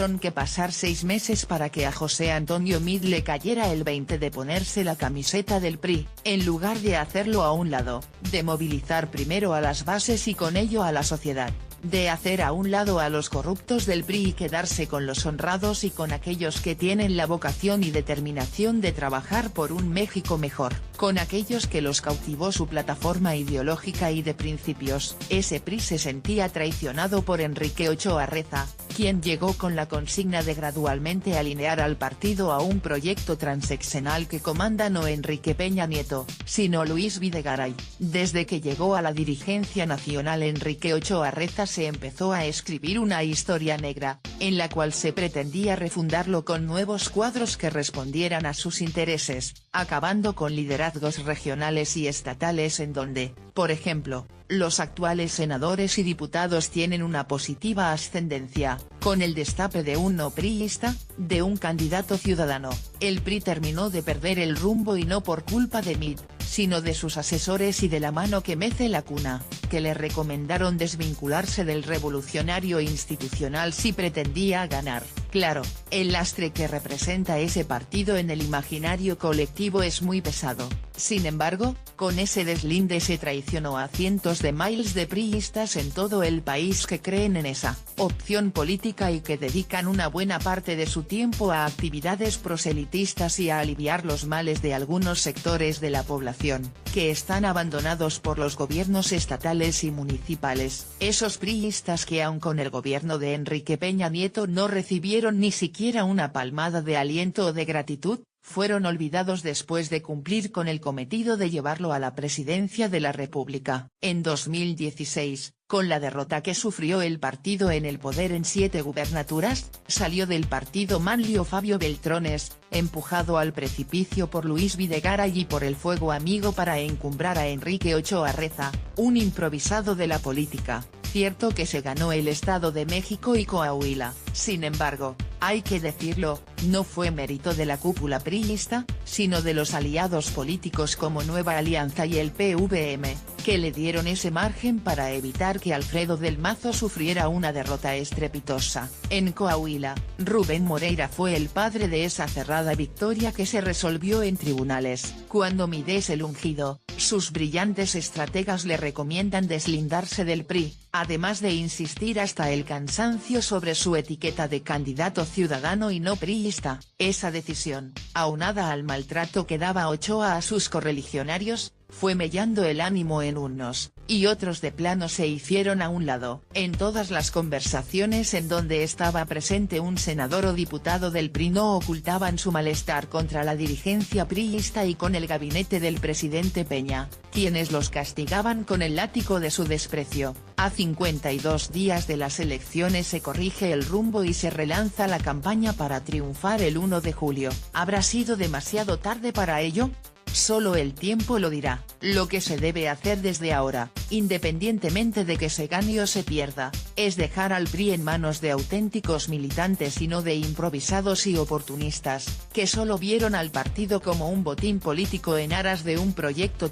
tuvieron que pasar 6 meses para que a José Antonio Meade le cayera el 20 de ponerse la camiseta del PRI, en lugar de hacerlo a un lado, de movilizar primero a las bases y con ello a la sociedad, de hacer a un lado a los corruptos del PRI y quedarse con los honrados y con aquellos que tienen la vocación y determinación de trabajar por un México mejor, con aquellos que los cautivó su plataforma ideológica y de principios. Ese PRI se sentía traicionado por Enrique Ochoa Reza, quien llegó con la consigna de gradualmente alinear al partido a un proyecto transeccional que comanda no Enrique Peña Nieto, sino Luis Videgaray. Desde que llegó a la dirigencia nacional Enrique Ochoa Reza se empezó a escribir una historia negra, en la cual se pretendía refundarlo con nuevos cuadros que respondieran a sus intereses, acabando con liderazgos regionales y estatales en donde, por ejemplo, los actuales senadores y diputados tienen una positiva ascendencia. Con el destape de un no priista, de un candidato ciudadano, el PRI terminó de perder el rumbo y no por culpa de Meade, sino de sus asesores y de la mano que mece la cuna, que le recomendaron desvincularse del revolucionario institucional si pretendía ganar. Claro, el lastre que representa ese partido en el imaginario colectivo es muy pesado. Sin embargo, con ese deslinde se traicionó a cientos de miles de priistas en todo el país que creen en esa opción política y que dedican una buena parte de su tiempo a actividades proselitistas y a aliviar los males de algunos sectores de la población, que están abandonados por los gobiernos estatales y municipales. Esos priistas que aun con el gobierno de Enrique Peña Nieto no recibieron ni siquiera una palmada de aliento o de gratitud, fueron olvidados después de cumplir con el cometido de llevarlo a la presidencia de la República. En 2016, con la derrota que sufrió el partido en el poder en 7 gubernaturas, salió del partido Manlio Fabio Beltrones, empujado al precipicio por Luis Videgaray y por el fuego amigo para encumbrar a Enrique Ochoa Reza, un improvisado de la política. Cierto que se ganó el Estado de México y Coahuila, sin embargo, hay que decirlo, no fue mérito de la cúpula priista, sino de los aliados políticos como Nueva Alianza y el PVM, que le dieron ese margen para evitar que Alfredo del Mazo sufriera una derrota estrepitosa. En Coahuila, Rubén Moreira fue el padre de esa cerrada victoria que se resolvió en tribunales. Cuando Meade es el ungido, sus brillantes estrategas le recomiendan deslindarse del PRI, además de insistir hasta el cansancio sobre su etiqueta de candidato ciudadano y no priista. Esa decisión, aunada al maltrato que daba Ochoa a sus correligionarios, fue mellando el ánimo en unos, y otros de plano se hicieron a un lado. En todas las conversaciones en donde estaba presente un senador o diputado del PRI no ocultaban su malestar contra la dirigencia priista y con el gabinete del presidente Peña, quienes los castigaban con el látigo de su desprecio. A 52 días de las elecciones se corrige el rumbo y se relanza la campaña para triunfar el 1 de julio. ¿Habrá sido demasiado tarde para ello? Solo el tiempo lo dirá. Lo que se debe hacer desde ahora, independientemente de que se gane o se pierda, es dejar al PRI en manos de auténticos militantes y no de improvisados y oportunistas, que solo vieron al partido como un botín político en aras de un proyecto